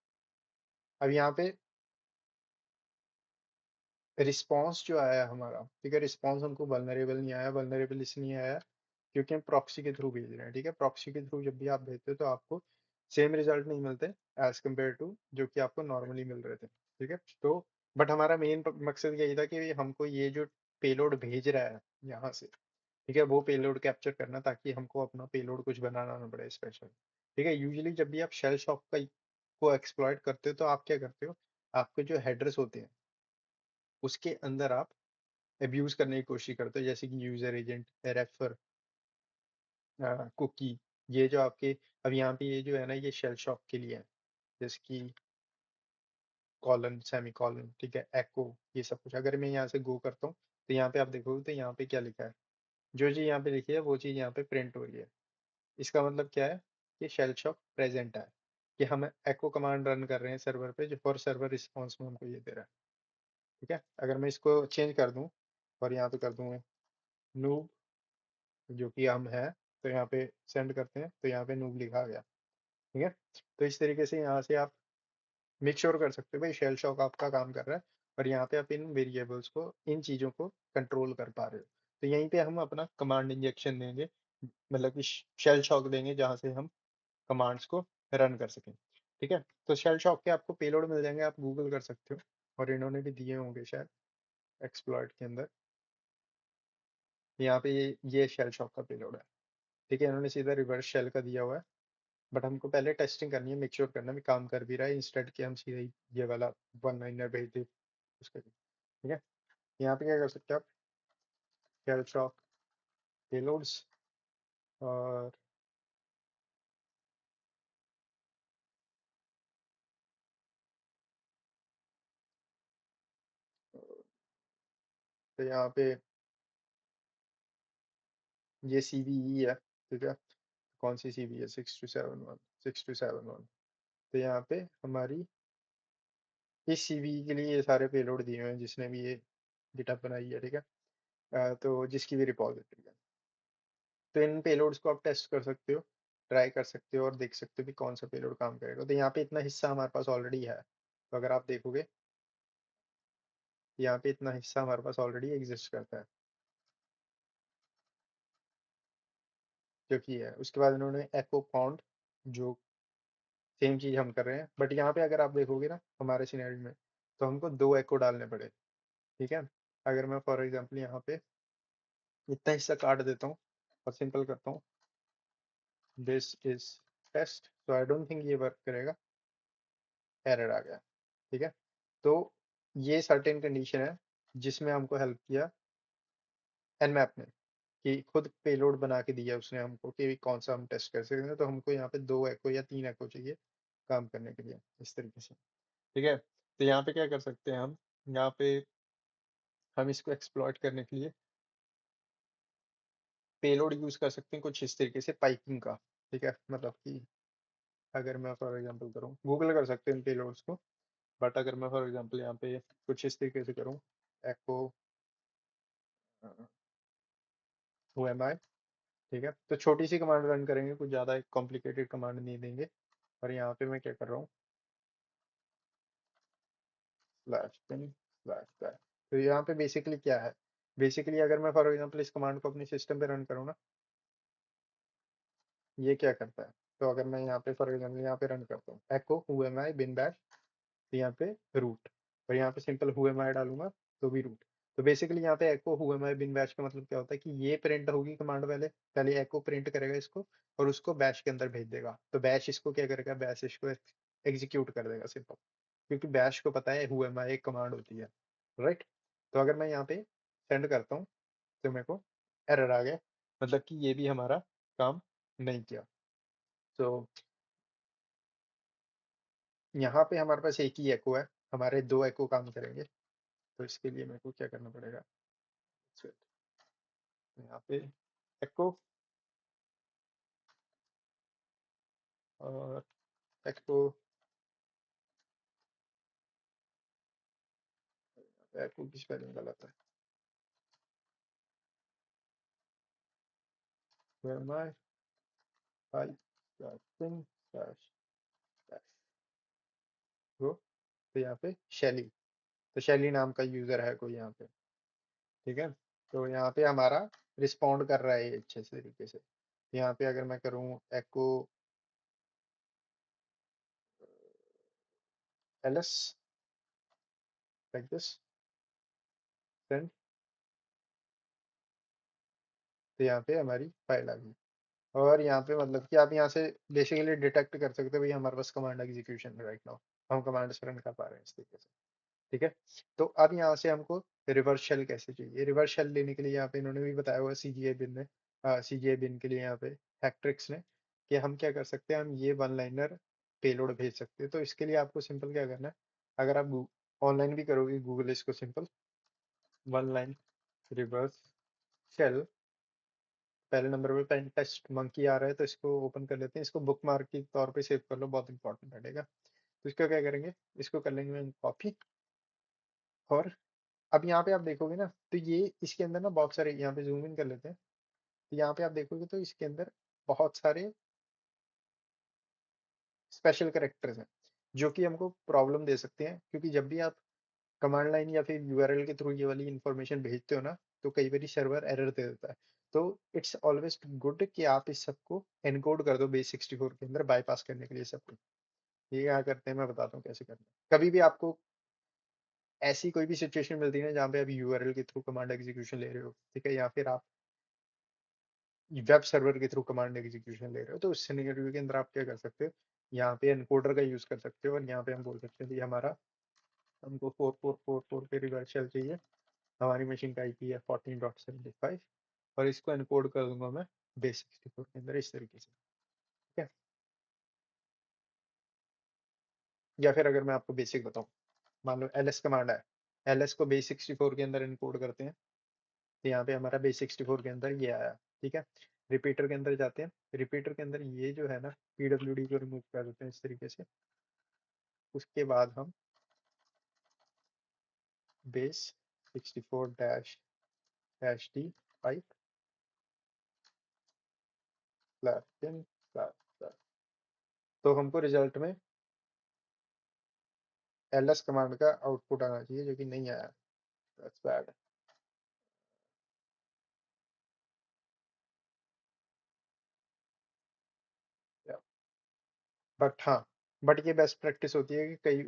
Speaker 1: अब यहाँ पे रिस्पॉन्स जो आया हमारा, ठीक है, रिस्पॉन्स हमको वल्नरेबल नहीं आया। वल्नरेबल इसलिए नहीं आया क्योंकि हम प्रॉक्सी के थ्रू भेज रहे हैं, ठीक है। प्रॉक्सी के थ्रू जब भी आप भेजते हो तो आपको सेम रिजल्ट नहीं मिलते एज कम्पेयर टू जो कि आपको नॉर्मली मिल रहे थे, ठीक है। तो बट हमारा मेन मकसद यही था कि हमको ये जो पेलोड भेज रहा है यहाँ से, ठीक है, वो पेलोड कैप्चर करना ताकि हमको अपना पेलोड कुछ बनाना ना पड़े स्पेशल, ठीक है। यूजुअली जब भी आप शेल शॉप का को एक्सप्लॉइट करते हो तो आप क्या करते हो, आपके जो हेडर्स होते हैं उसके अंदर आप अब्यूज करने की कोशिश करते हो, जैसे कि यूजर एजेंट, रेफर, कुकी, ये जो आपके, अब यहाँ पे ये जो है ना ये शेल शॉप के लिए है, जैसे कि कॉलन, सेमी कॉलन, ठीक है, एको, ये सब कुछ। अगर मैं यहाँ से गो करता हूँ तो यहाँ पे आप देखोगे तो यहाँ पे क्या लिखा है, जो चीज़ यहाँ पे लिखी है वो चीज़ यहाँ पे प्रिंट हो रही है। इसका मतलब क्या है कि शेल शॉप प्रेजेंट है, कि हम एको कमांड रन कर रहे हैं सर्वर पे, जो फॉर सर्वर रिस्पॉन्स में हमको ये दे रहा है, ठीक है। अगर मैं इसको चेंज कर दूँ और यहाँ पे कर दूँ नूब, जो कि हम है, तो यहाँ पे सेंड करते हैं तो यहाँ पे नूब लिखा गया, ठीक है। तो इस तरीके से यहाँ से आप मेक श्योर कर सकते हो भाई शेल शॉक आपका काम कर रहा है, और यहाँ पे आप इन वेरिएबल्स को, इन चीज़ों को कंट्रोल कर पा रहे हो। तो यहीं पे हम अपना कमांड इंजेक्शन देंगे, मतलब कि शेल शॉक देंगे जहाँ से हम कमांड्स को रन कर सकें, ठीक है। तो शेल शॉक के आपको पेलोड मिल जाएंगे, आप गूगल कर सकते हो, और इन्होंने भी दिए होंगे शायद एक्सप्लॉइट के अंदर। यहाँ पे ये शेल शॉक का पेलोड है, ठीक है, इन्होंने सीधा रिवर्स शेल का दिया हुआ है। बट हमको पहले टेस्टिंग करनी है, मेक श्योर करना भी काम कर भी रहा है, इंस्टेड कि हम सीधा ही ये वाला वन लाइनर भेज दे उसके लिए, ठीक है। यहाँ पे क्या कर सकते हैं आप, कैलशॉक पेलोड्स, और तो यहाँ पे ये CVE है, ठीक है, कौन सी CV है, 6271, 6271। तो यहाँ पे हमारी इस CVE के लिए ये सारे पेलोड दिए हुए हैं जिसने भी ये गिटअप बनाई है, ठीक है। तो जिसकी भी रिपॉजिटरी है, तो इन पेलोड्स को आप टेस्ट कर सकते हो, ट्राई कर सकते हो, और देख सकते हो कि कौन सा पेलोड काम करेगा। तो यहाँ पे इतना हिस्सा हमारे पास ऑलरेडी है, तो अगर आप देखोगे यहाँ पे इतना हिस्सा हमारे पास ऑलरेडी एग्जिस्ट करता है, जो कि है। उसके बाद इन्होंने एको फाउंड, जो सेम चीज हम कर रहे हैं, बट यहाँ पे अगर आप देखोगे ना हमारे सिनेरियो में, तो हमको दो एको डालने पड़े, ठीक है। अगर मैं फॉर एग्जांपल यहाँ पे इतना हिस्सा काट देता हूँ और सिंपल करता हूँ दिस इज टेस्ट, तो आई डोंट थिंक ये वर्क करेगा, एरर आ गया। ठीक है, तो ये सर्टेन कंडीशन है जिसमें हमको हेल्प किया nmap ने, कि खुद पेलोड बना के दिया उसने हमको कि कौन सा हम टेस्ट कर सकते हैं। तो हमको यहाँ पे 2 एको या 3 एको चाहिए काम करने के लिए, इस तरीके से। ठीक है, तो यहाँ पे क्या कर सकते हैं हम, यहाँ पे हम इसको एक्सप्लॉइट करने के लिए पेलोड यूज कर सकते हैं कुछ इस तरीके से, पाइपिंग का। ठीक है, मतलब कि अगर मैं फॉर एग्जांपल करूँ, गूगल कर सकते हैं पेलोड्स को, बट अगर मैं फॉर एग्जांपल यहाँ पे कुछ इस तरीके से करूँ, एको हु एम आई, ठीक है, तो छोटी सी कमांड रन करेंगे, कुछ ज़्यादा एक कॉम्प्लिकेटेड कमांड नहीं देंगे। और यहाँ पे मैं क्या कर रहा हूँ, स्लैश पिन स्लैश बैक। तो यहाँ पे बेसिकली क्या है, बेसिकली अगर मैं फॉर एग्जांपल इस कमांड को अपने सिस्टम पे रन करूँ ना, ये क्या करता है। तो अगर मैं यहाँ पे फॉर एग्जांपल यहाँ पे रन करता हूँ echo who am I bin bash, तो यहाँ पे रूट, और यहाँ पे सिंपल हु एम आई डालूंगा तो भी रूट। तो बेसिकली यहाँ पे echo who am I bin bash का मतलब क्या होता है कि ये प्रिंट होगी कमांड, पहले पहले एको प्रिंट करेगा इसको और उसको बैश के अंदर भेज देगा। तो बैश इसको क्या करेगा, बैश इसको एग्जीक्यूट कर देगा सिंपल, क्योंकि बैश को पता है हु एम आई एक कमांड होती है, राइट। तो अगर मैं यहाँ पे सेंड करता हूँ तो मेरे को एरर आ गया, मतलब कि ये भी हमारा काम नहीं किया। तो यहाँ पे हमारे पास एक ही एको है, हमारे 2 एको काम करेंगे। तो इसके लिए मेरे को क्या करना पड़ेगा, so, यहाँ पे एको और एको, एको की स्पेलिंग गलत है, where am I, I thing slash dash go। तो यहाँ पे शैली, तो शैली नाम का यूजर है कोई यहाँ पे, ठीक है। तो यहाँ पे हमारा रिस्पॉन्ड कर रहा है ये अच्छे से तरीके से। यहाँ पे अगर मैं करूँ एको एलएस लाइक दिस सेंड, तो यहाँ पे हमारी फाइल आ गई। और यहाँ पे मतलब कि आप यहाँ से बेसिकली डिटेक्ट कर सकते हो भाई हमारे पास कमांड एग्जीक्यूशन है राइट नाउ, हम कमांड रन कर पा रहे हैं इस तरीके से। ठीक है, तो अब यहाँ से हमको रिवर्स शेल कैसे चाहिए, रिवर्स शेल लेने के लिए यहाँ पे इन्होंने भी बताया हुआ सीजीआई बिन में, सीजीआई बिन के लिए यहाँ पे हैक्ट्रिक्स ने, कि हम क्या कर सकते हैं, हम ये वन लाइनर पेलोड भेज सकते हैं। तो इसके लिए आपको सिंपल क्या करना है, अगर आप ऑनलाइन भी करोगे गूगल इसको simple one line reverse shell, पहले नंबर पे पेन टेस्ट मंकी आ रहा है तो इसको ओपन कर लेते हैं, इसको बुक मार्क के तौर पे सेव कर लो, बहुत इंपॉर्टेंट रहेगा। तो इसका क्या करेंगे, इसको कर लेंगे कॉपी। और अब यहाँ पे आप देखोगे ना, तो ये इसके अंदर ना बहुत सारे, यहाँ पे जूम इन कर लेते हैं, तो यहाँ पे आप देखोगे तो इसके अंदर बहुत सारे स्पेशल करेक्टर्स हैं जो कि हमको प्रॉब्लम दे सकते हैं, क्योंकि जब भी आप कमांड लाइन या फिर यूआरएल के थ्रू ये वाली इंफॉर्मेशन भेजते हो ना, तो कई बार सर्वर एरर दे देता है। तो इट्स ऑलवेज गुड कि आप इस सबको एनकोड कर दो बेस 64 के अंदर, बाईपास करने के लिए सबको। ये क्या करते हैं मैं बताता हूँ कैसे करना है। कभी भी आपको ऐसी कोई भी सिचुएशन मिलती है ना जहाँ पे आप यूआरएल के थ्रू कमांड एग्जीक्यूशन ले रहे हो, ठीक है, या फिर आप वेब सर्वर के थ्रू कमांड एग्जीक्यूशन ले रहे हो, तो उस सिनेरियो के अंदर आप क्या कर सकते हो, यहाँ पे एनकोडर का यूज कर सकते हो। और यहाँ पे हम बोल सकते हैं कि हमारा, हमको 4444 पे रिवर्स शेल चाहिए, हमारी मशीन का आईपी है 14.75, और इसको एनकोड कर दूंगा मैं बेस 64 के अंदर इस तरीके से। ठीक है, या फिर अगर मैं आपको बेसिक बताऊं, मान लो एलएस कमांड है, एलएस को बेस 64 के अंदर एनकोड करते हैं, तो यहाँ पे हमारा बेस 64 के अंदर ये आया। ठीक है, रिपीटर के अंदर जाते हैं, रिपीटर के अंदर ये जो है ना पीडब्ल्यूडी को रिमूव कर देते हैं इस तरीके से। उसके बाद हम base 64 dash dash D pipe slash in slash, तो हमको रिजल्ट में एलएस कमांड का आउटपुट आना चाहिए जो कि नहीं आया, दैट्स बैड। बट हाँ, बट ये बेस्ट प्रैक्टिस होती है कि कई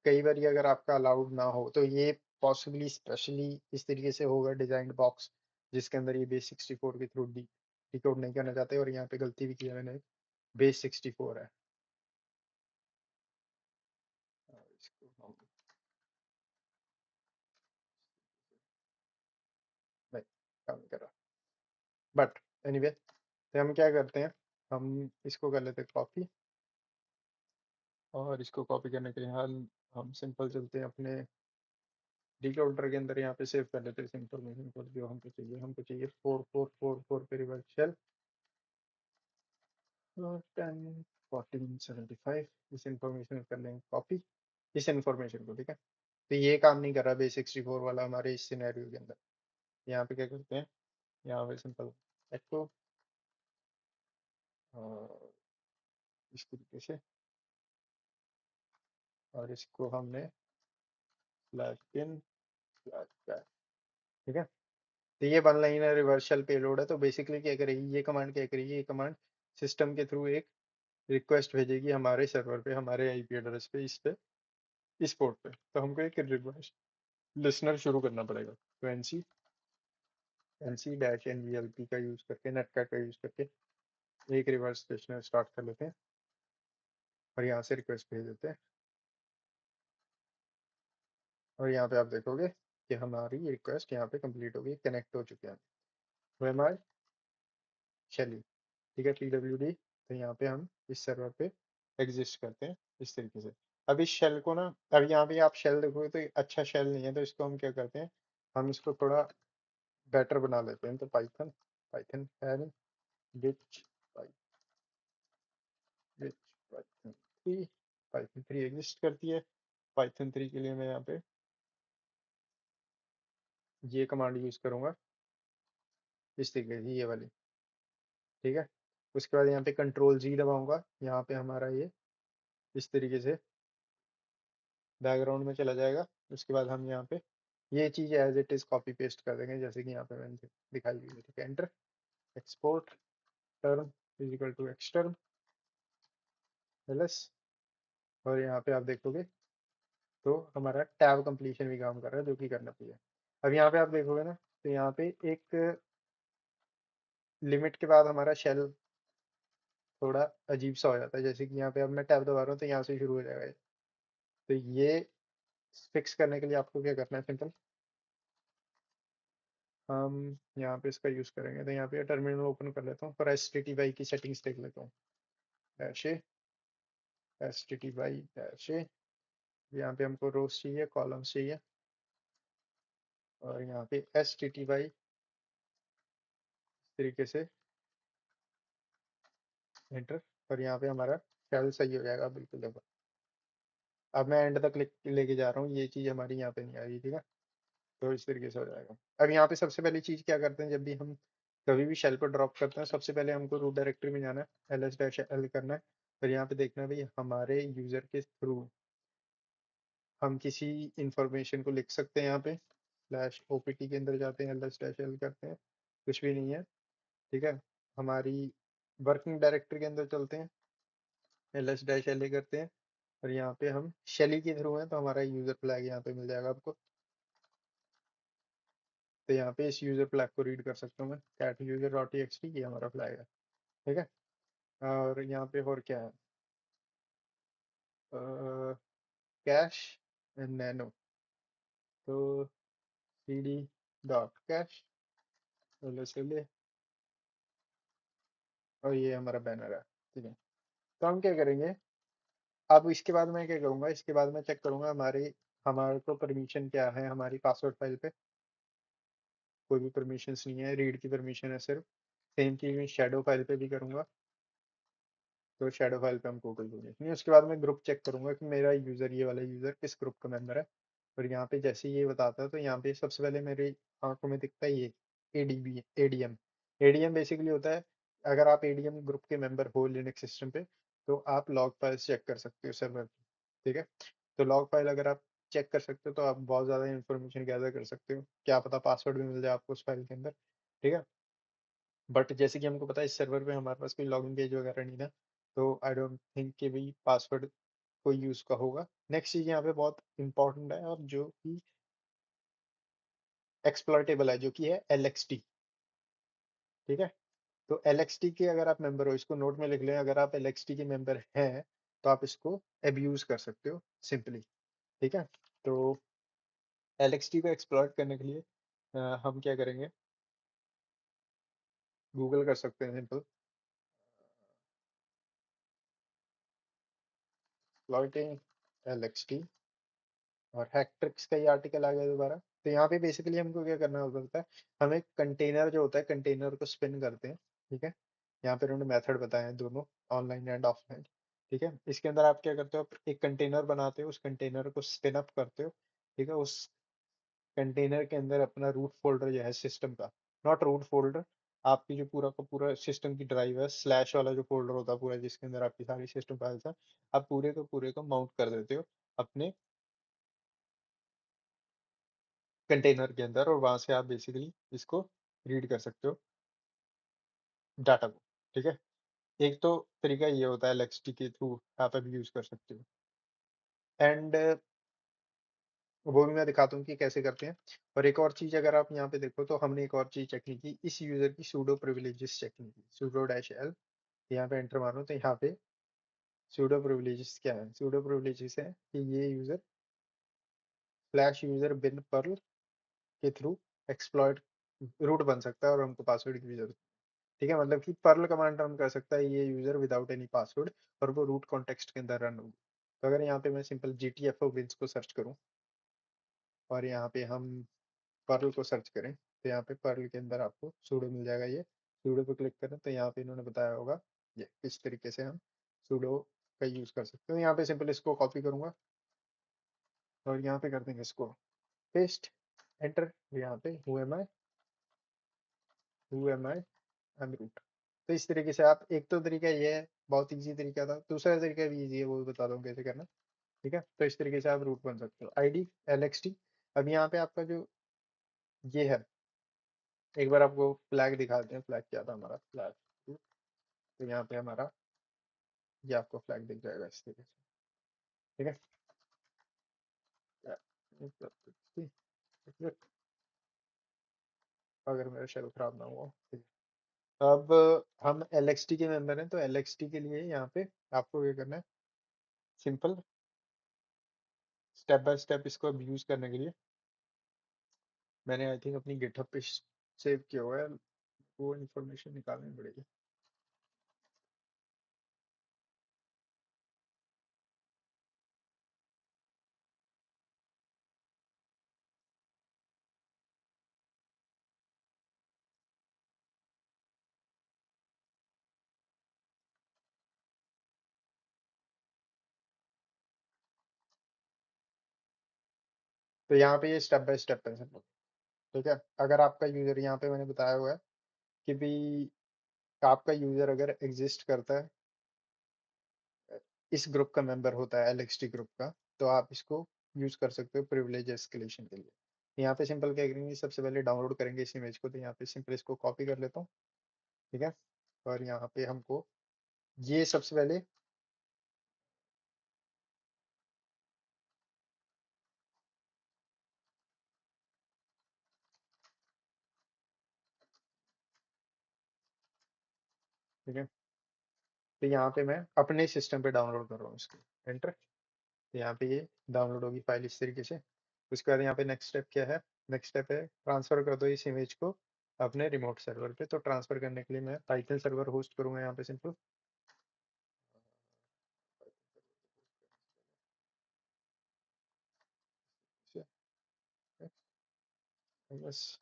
Speaker 1: कई बार अगर आपका अलाउड ना हो तो ये पॉसिबली स्पेशली इस तरीके से होगा डिजाइंड बॉक्स जिसके अंदर ये बेस 64 के थ्रू डी डिकोड नहीं करना चाहते, और यहाँ पे गलती भी किया मैंने, बेस 64 है। और इसको हम नहीं, काम नहीं कर रहा, बट एनीवे, तो हम क्या करते हैं, हम इसको कर लेते हैं कॉपी, और इसको कॉपी करने के लिए हम सिंपल चलते हैं अपने डिकोडर के अंदर, यहाँ पे सेव कर लेते हैं इस इंफॉर्मेशन को जो हमको चाहिए 4444 पे रिवर्स शेल 10 1475, इस इंफॉर्मेशन कर लेंगे कॉपी, इस इंफॉर्मेशन को, ठीक है। तो ये काम नहीं कर रहा बेस 64 वाला हमारे इस सिनेरियो के अंदर। यहाँ पे क्या करते हैं, यहाँ पे सिंपल एको, और इस तरीके से, और इसको हमने स्लैश बिन स्लैश बैक, ठीक है। तो ये वन लाइनर रिवर्सल पेलोड है। तो बेसिकली क्या करेगी ये कमांड, क्या करेगी ये कमांड, सिस्टम के थ्रू एक रिक्वेस्ट भेजेगी हमारे सर्वर पे, हमारे आईपी एड्रेस पे, इस पोर्ट पे। तो हमको एक रिक्वेस्ट लिसनर शुरू करना पड़ेगा। तो एनसी डैश एनवीएलपी का यूज करके, नेटकैट का यूज करके एक रिवर्स लिसनर स्टार्ट कर लेते हैं, और यहाँ से रिक्वेस्ट भेज देते हैं, और यहाँ पे आप देखोगे कि हमारी रिक्वेस्ट यहाँ पे कंप्लीट हो गई, कनेक्ट हो चुके हैं। तो हमारे चलिए, ठीक है, PWD। तो यहाँ पे हम इस सर्वर पे एग्जिस्ट करते हैं इस तरीके से। अब इस शेल को ना, अब यहाँ पे आप शेल देखोगे तो अच्छा शेल नहीं है, तो इसको हम क्या करते हैं, हम इसको थोड़ा बेटर बना लेते हैं। तो पाइथन पाइथन है नहीं, विच विच पाइथन 3 एग्जिस्ट करती है। पाइथन 3 के लिए मैं यहाँ पे ये कमांड यूज करूंगा, इस तरीके से, ये वाली, ठीक है। उसके बाद यहाँ पे कंट्रोल G दबाऊंगा, यहाँ पे हमारा ये इस तरीके से बैकग्राउंड में चला जाएगा। उसके बाद हम यहाँ पे ये चीज़ as it is copy paste कर देंगे, जैसे कि यहाँ पे मैंने दिखाई हुई है, ठीक है। Enter, export term is equal to xterm LS, और यहाँ पे आप देखोगे तो हमारा टैब कंप्लीशन भी काम कर रहा है, जो कि करना चाहिए। अब यहाँ पे आप देखोगे ना, तो यहाँ पे एक लिमिट के बाद हमारा शेल थोड़ा अजीब सा हो जाता है, जैसे कि यहाँ पे अब मैं टैब दबा रहा हूँ तो यहाँ से शुरू हो जाएगा ये। तो ये फिक्स करने के लिए आपको क्या करना है, सिंपल, हम यहाँ पे इसका यूज़ करेंगे। तो यहाँ पे टर्मिनल ओपन कर लेता हूँ, पर HTTP की सेटिंग्स देख लेता हूँ। डैश ए, HTTP डैश ए, यहाँ पे हमको रोज चाहिए, कॉलम्स चाहिए, और यहाँ पे HTTP इस तरीके से एंटर, और यहाँ पे हमारा शेल सही हो जाएगा बिल्कुल। देखो अब मैं एंड तक लेके जा रहा हूँ, ये चीज़ हमारी यहाँ पे नहीं आ रही, ठीक है। तो इस तरीके से हो जाएगा। अब यहाँ पे सबसे पहली चीज़ क्या करते हैं, जब भी हम कभी भी शेल को ड्रॉप करते हैं, सबसे पहले हमको रूट डायरेक्टरी में जाना है, ls-l करना है, फिर यहाँ पे देखना है भाई हमारे यूज़र के थ्रू हम किसी इंफॉर्मेशन को लिख सकते हैं। यहाँ पे स्लैश ओपीटी के अंदर जाते हैं, ls-l करते हैं, कुछ भी नहीं है, ठीक है। हमारी वर्किंग डायरेक्टरी के अंदर चलते हैं, ls-la करते हैं, और यहाँ पे हम शेली के थ्रू हैं, तो हमारा यूज़र फ्लैग यहाँ पे मिल जाएगा आपको। तो यहाँ पे इस यूज़र फ्लैग को रीड कर सकता हूँ मैं, कैट यूजर डॉट टी ये हमारा फ्लैग है, ठीक है। और यहाँ पे और क्या है, कैश एंड नैनो, तो cd डॉट कैश, ले, और ये हमारा बैनर है, ठीक है। तो हम क्या करेंगे, अब इसके बाद मैं क्या करूँगा, इसके बाद मैं चेक करूँगा हमारे को परमिशन क्या है हमारी पासवर्ड फाइल पे। कोई भी परमिशंस नहीं है, रीड की परमिशन है सिर्फ। सेम चीज़ मैं शेडो फाइल पे भी करूँगा, तो शेडो फाइल पे हमको कोई परमिशन नहीं है। उसके बाद मैं ग्रुप चेक करूँगा कि मेरा यूज़र, ये वाला यूज़र किस ग्रुप का मेंबर है। और यहाँ पे जैसे ये बताता है, तो यहाँ पे सबसे पहले मेरे आंखों में दिखता है ये एडीएम। एडीएम बेसिकली होता है, अगर आप एडीएम ग्रुप के मेंबर हो लिनक्स सिस्टम पे, तो आप लॉग फाइल्स चेक कर सकते हो सर्वर की, ठीक है। तो लॉग फाइल अगर आप चेक कर सकते हो, तो आप बहुत ज़्यादा इन्फॉर्मेशन गैदर कर सकते हो, क्या पता पासवर्ड भी मिल जाए आपको उस फाइल के अंदर, ठीक है। बट जैसे कि हमको पता है इस सर्वर पे हमारे पास कोई लॉगिन पेज वगैरह नहीं था, तो आई डोंट थिंक कि भी पासवर्ड कोई यूज़ का होगा। नेक्स्ट चीज़ यहाँ पे बहुत इंपॉर्टेंट है, और जो कि एक्सप्लॉइटेबल है, जो कि है LXD, ठीक है। तो LXT के अगर आप मेंबर हो, इसको नोट में लिख लें, अगर आप LXT के मेंबर हैं तो आप इसको अब्यूज कर सकते हो सिंपली। ठीक है, तो LXT को एक्सप्लॉइट करने के लिए हम क्या करेंगे, गूगल कर सकते हैं सिंपल एक्सप्लॉइटिंग LXT, और हैकट्रिक्स का ये आर्टिकल आ गया दोबारा। तो यहाँ पे बेसिकली हमको क्या करना होता है, हम एक कंटेनर जो होता है, कंटेनर को स्पिन करते हैं। ठीक है, यहाँ पे उन्होंने मेथड बताए हैं दोनों, ऑनलाइन एंड ऑफलाइन। ठीक है, इसके अंदर आप क्या करते हो, आप एक कंटेनर बनाते हो, उस कंटेनर को स्पिन अप करते हो। ठीक है, उस कंटेनर के अंदर अपना रूट फोल्डर जो है सिस्टम का, नॉट रूट फोल्डर, आपकी जो पूरा का पूरा सिस्टम की ड्राइव है, स्लैश वाला जो फोल्डर होता है पूरा, जिसके अंदर आपकी सारी सिस्टम फाइल्स है, आप पूरे को माउंट कर देते हो अपने कंटेनर के अंदर, और वहां से आप बेसिकली इसको रीड कर सकते हो डाटा को। ठीक है, एक तो तरीका ये होता है, LXT के थ्रू आप अभी यूज कर सकते हो, एंड वो भी मैं दिखाता हूँ कि कैसे करते हैं। और एक और चीज अगर आप यहाँ पे देखो, तो हमने एक और चीज चेक नहीं की, इस यूजर की सूडो प्रिविलेजेस चेक नहीं की। सूडो डैश एल, यहाँ पे एंटर मारो, तो यहाँ पे सूडो प्रिविलेजेस क्या है, सूडो प्रिविलेजेस है कि ये यूजर फ्लैश यूजर बिन पर्ल के थ्रू एक्सप्लॉइट रूट बन सकता है, और हमको पासवर्ड की भी जरूरत। ठीक है, मतलब कि पर्ल कमांड रन कर सकता है ये यूजर विदाउट एनी पासवर्ड, और वो रूट कॉन्टेक्स्ट के अंदर रन होगी। तो अगर यहाँ पे मैं सिंपल GTFO विंस को सर्च करूँ, और यहाँ पे हम पर्ल को सर्च करें, तो यहाँ पे पर्ल के अंदर आपको सूडो मिल जाएगा। ये सूडो पे क्लिक करें तो यहाँ पे इन्होंने बताया होगा ये किस तरीके से हम सूडो का यूज कर सकते हैं। यहाँ पे सिंपल इसको कॉपी करूंगा, और यहाँ पे कर देंगे इसको पेस्ट, एंटर। यहाँ पे who am I am root. तो इस तरीके से आप, एक तो तरीका ये है, बहुत इजी तरीका था, दूसरा तरीका भी इजी है, वो भी बता दूँ कैसे करना। ठीक है, तो इस तरीके से आप रूट बन सकते हो, ID LXT। अब यहाँ पे आपका जो ये है, एक बार आपको फ्लैग दिखाते हैं, फ्लैग क्या था हमारा, फ्लैग। तो यहाँ पे हमारा ये आपको फ्लैग दिख जाएगा इस तरीके से। ठीक है, अगर मेरा शेल खराब ना हुआ। ठीक है, अब हम LXT के मेंबर हैं, तो LXT के लिए यहाँ पे आपको क्या करना है, सिंपल स्टेप बाय स्टेप इसको अब यूज करने के लिए मैंने आई थिंक अपनी गिटहब पे सेव किया हुआ है, वो इन्फॉर्मेशन निकालनी पड़ेगी। तो यहाँ पे ये स्टेप बाय स्टेप है सिंपल। ठीक है, अगर आपका यूजर, यहाँ पे मैंने बताया हुआ है कि भी आपका यूजर अगर एग्जिस्ट करता है, इस ग्रुप का मेंबर होता है LXT ग्रुप का, तो आप इसको यूज कर सकते हो प्रिविलेज एस्केलेशन के लिए। यहाँ पे सिंपल क्या करेंगे, सबसे पहले डाउनलोड करेंगे इस इमेज को, तो यहाँ पे सिंपल इसको कॉपी कर लेता हूँ। ठीक है, और यहाँ पे हमको ये सबसे पहले, ठीक है, तो यहाँ पे मैं अपने सिस्टम पे डाउनलोड कर रहा हूँ इसको, एंटर। तो यहाँ पे ये डाउनलोड होगी फाइल इस तरीके से। उसके बाद यहाँ पे नेक्स्ट स्टेप क्या है, नेक्स्ट स्टेप है ट्रांसफर कर दो इस इमेज को अपने रिमोट सर्वर पे। तो ट्रांसफर करने के लिए मैं पाइथन सर्वर होस्ट करूंगा यहाँ पे सिंपल, बस।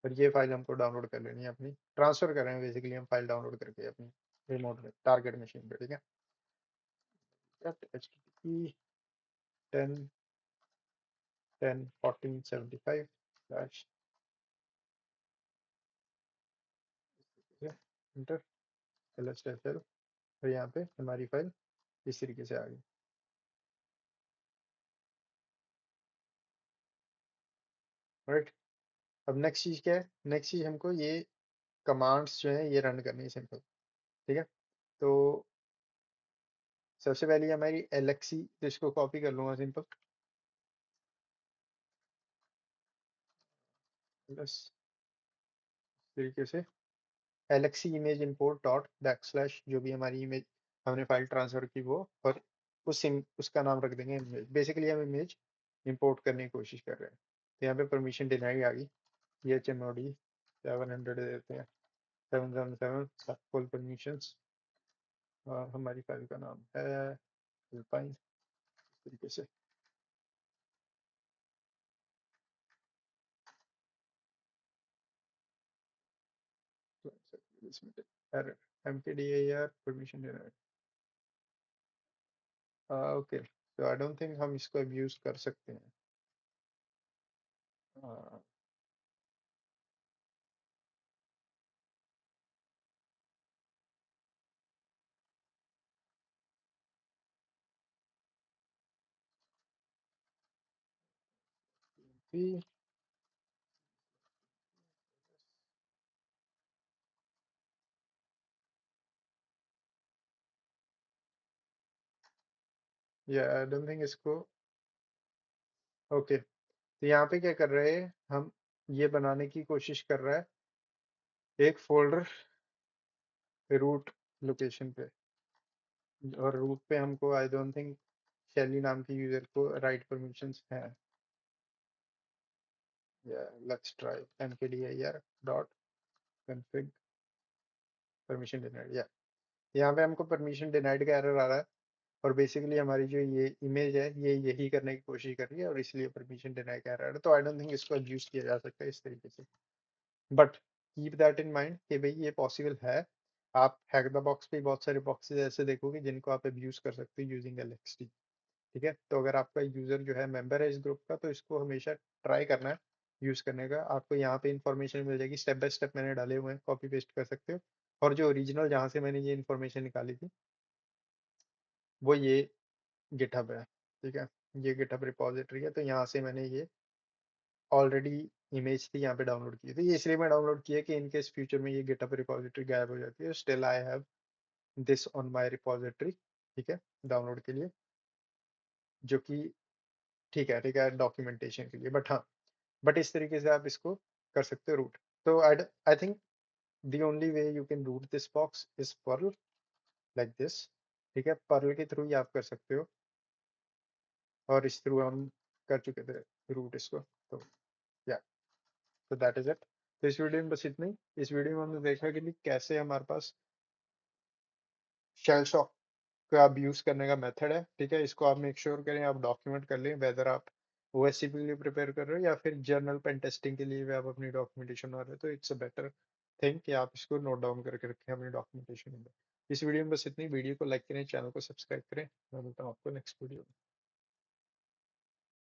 Speaker 1: और ये फाइल हमको डाउनलोड कर लेनी है अपनी, ट्रांसफर कर रहे हैं बेसिकली हम फाइल डाउनलोड करके अपनी रिमोट में टारगेट मशीन पे। ठीक है, HTTP 10.10.14.75 स्लैश, इंटर LSTFL, और यहाँ पे हमारी फाइल इस तरीके से आ गई। राइट, अब नेक्स्ट चीज क्या है, नेक्स्ट चीज हमको ये कमांड्स जो है ये रन करनी है सिंपल। ठीक है, तो सबसे पहले हमारी LXC, तो इसको कॉपी कर लूंगा सिंपल, बस तरीके से lxc image import dot backslash जो भी हमारी इमेज हमने फाइल ट्रांसफर की वो, और उसका नाम रख देंगे इमेज। बेसिकली हम इमेज इंपोर्ट करने की कोशिश कर रहे हैं। तो यहाँ पे परमिशन डिनाई आ गई, ये HMOD 700 दे देते हैं, 777 फुल परमिशंस, और हमारी फाइल का नाम है अल्पाइन। इस तरीके से error mkdir permission denied। Okay, तो आई डोंट थिंक हम इसको अब्यूज कर सकते हैं। या आई डोंट थिंक इसको। ओके, तो यहाँ पे क्या कर रहे हैं हम, ये बनाने की कोशिश कर रहा है एक फोल्डर रूट लोकेशन पे, और रूट पे हमको आई डोंट थिंक शैली नाम की यूजर को राइट परमिशंस हैं। या let's try mkdir dot config permission denied. या यहाँ पे हमको परमिशन डिनाइड का एरर आ रहा है, और बेसिकली हमारी जो ये इमेज है ये यही करने की कोशिश कर रही है, और इसलिए परमिशन डिनाई कर रहा है। तो आई डोंट थिंक इसको यूज किया जा सकता है इस तरीके से, but keep that in mind कि भाई ये पॉसिबल है। आप हैक द बॉक्स पे बहुत सारे बॉक्सेस ऐसे देखोगे जिनको आप अब्यूज कर सकते हो यूजिंग LXD। ठीक है, तो अगर आपका यूजर जो है मेंबर है इस ग्रुप का, तो इसको हमेशा ट्राई करना है यूज करने का। आपको यहाँ पे इन्फॉर्मेशन मिल जाएगी, स्टेप बाय स्टेप मैंने डाले हुए हैं, कॉपी पेस्ट कर सकते हो। और जो ओरिजिनल जहाँ से मैंने ये इन्फॉर्मेशन निकाली थी वो ये गिटहब है। ठीक है, ये गिटहब रिपॉजिटरी है, तो यहाँ से मैंने ये ऑलरेडी इमेज थी यहाँ पे डाउनलोड की थी। ये इसलिए मैं डाउनलोड किया कि इनकेस फ्यूचर में ये गिटहब रिपॉजिटरी गायब हो जाती है, still I have this on my repository. ठीक है, डाउनलोड के लिए, जो कि ठीक है डॉक्यूमेंटेशन के लिए। बट हाँ, बट इस तरीके से आप इसको कर सकते हो रूट। तो I think the only way you can root this box is Perl, like this. ठीक है, पर्ल के थ्रू ही आप कर सकते हो, और इस थ्रू हम कर चुके थे रूट इसको। तो या, तो दैट इज इट। तो इस वीडियो में बस इतना ही। इस वीडियो में हमने देखा कि भी कैसे हमारे पास शेल शॉक का आप यूज करने का मेथड है। ठीक है, इसको आप मेक श्योर करें, आप डॉक्यूमेंट कर लें, वेदर आप OSCP के लिए प्रिपेयर कर रहे हो या फिर जर्नल पेन टेस्टिंग के लिए भी आप अपनी डॉक्यूमेंटेशन बना रहे हो, तो इट्स अ बेटर थिंग कि आप इसको नोट डाउन करके रखें अपनी डॉक्यूमेंटेशन में। इस वीडियो में बस इतनी। वीडियो को लाइक करें, चैनल को सब्सक्राइब करें। मैं मिलता हूँ आपको नेक्स्ट वीडियो में।